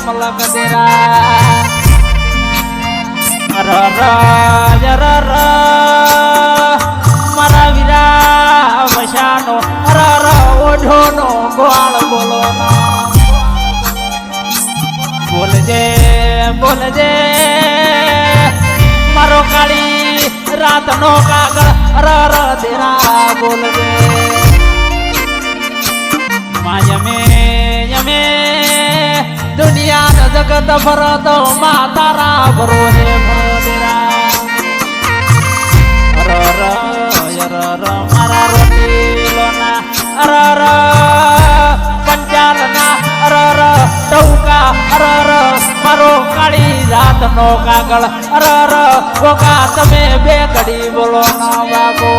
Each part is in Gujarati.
મલક દેરા મારા વીરા વશાનો ઓઢો નો ગોળ બોલો બોલજે બોલજે મારો કાળી રાત નો કાગળ દેરા બોલજે યમે યમે દુનિયા જગત ભરતો મા તારા ભરોસે મારા રોટીલોના પંચાલના ટૌકા મારો કાળી રાત નો કાગળ ગોગા તમે બે ઘડી બોલો ના બાબો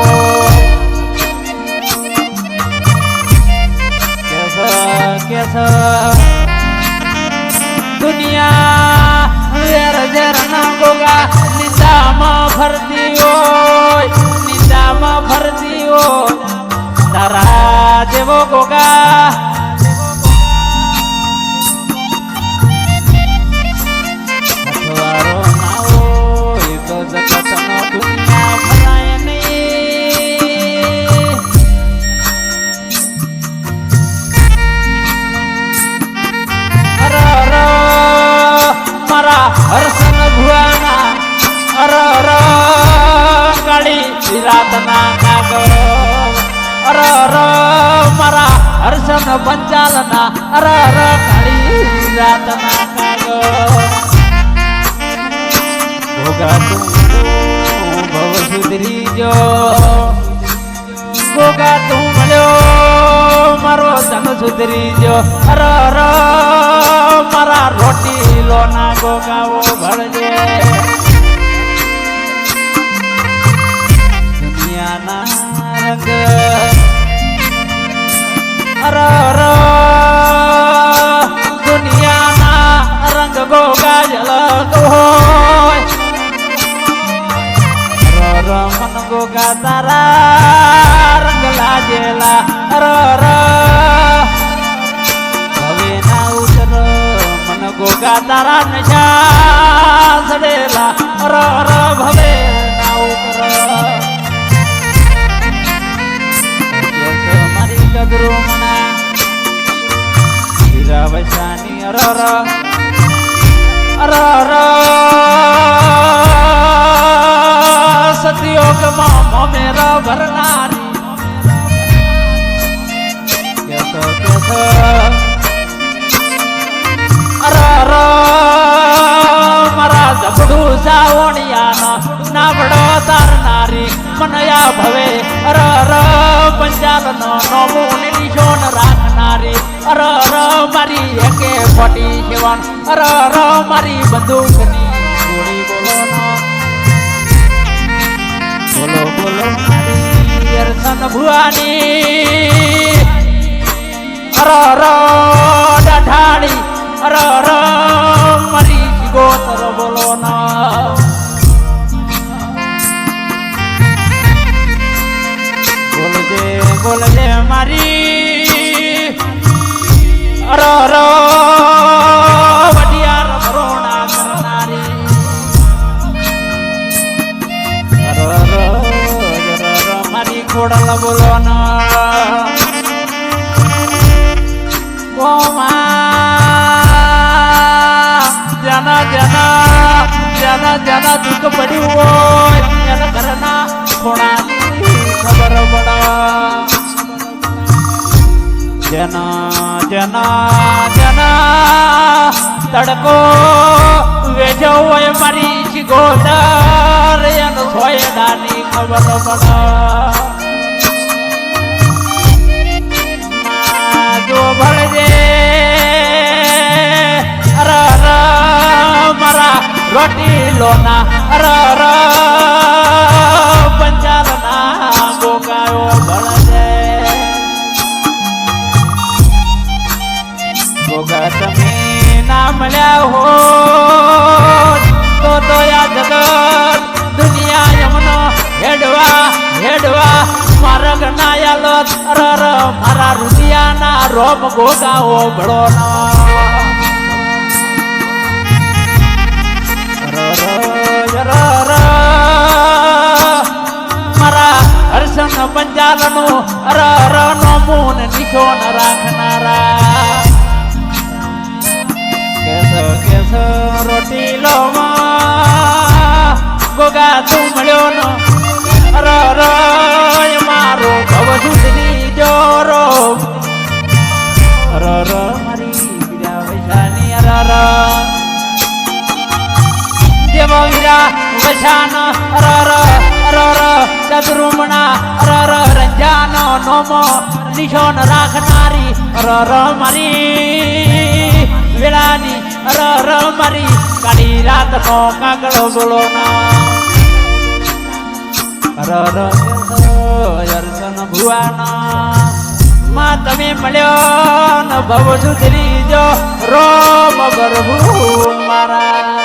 દુનિયા વેર ઝેર ના ગોગા નિંદામાં ફરતી હોય નિંદામાં ફરતી હોય તારા જેવો ગોગા અથવારો ના હોય તો જગતનો દુનિયા ભરાય નહીં મારા હરસન ભુવાના કાળી રાતના કાગળ મારા હરસન પંચાલના કાળી રાતના કાગળ ભોગા તું ભવ સુધરી જો ભોગા તું મળ્યો મારો ધન સુધરી જો મારા રોટી લોના ગોગાઓ ભળજે દુનિયાના રંગ દુનિયાના રંગ ગોગા જલક હોય મન ગોગા તારા રંગ લાજેલા હવે ના ઉતર મન ગોગા તારા નશા સડેલા ભવે ના ઉતર મારી ગદરોમણા હીરા વસાની સતયોગમાં મોમેરા ભરનારી મારા ઝપડું સાવણિયાનો નાવડો તારનારી મનયા ભવે પંચાલનો નોમું નિશોન રાખનારી મારી એકે ફોટી સેવન મારી બંદૂકની ગોળી બોલો બોલો મારી અરસન ભુવાની ડાઢાડી મારી ગોતર બોલો ના બોલજે મારી વડિયાર ભરોણા કરનારી મારી ખોડલ બોલો ના જના જના જના જના દુઃખ પડ્યું હોય એના ઘરના ખોણાની ખબર પડા જના જના જના તડકો વેજો હોય મારી શિગોદર એનો સોયડાની ખબર પડા જો ભળજે મારા રોટી લોના પંચાલના ગોગાયો ભળજે ગોગા તમે ના મળ્યા હો તો આ જગત દુનિયા યમનો હેડવા હેડવા માર્ગ ના આલોત મારા રૂપિયાના રોમ ગોગાઓ ભળો ના પંચાલનું અર નો મૂન નિશોન રાખનારા કેસ રોટી લો ગોગા તું મળ્યો નો અર મારો ભવ સુધરી જોરો અર મારી વીરા વૈશાની અર દેવ વીરા વૈશાન અર ચતુરુમણા અર રંજાનો નોમો નિશોન રાખનારી અર મારી વેળાની અર મારી કાળી રાત નો કાગળો બોલો ના અર અર્ચન ભુવાના માં તમે મળ્યો ન ભવ સુધરી જો રોમ પ્રભુ મારા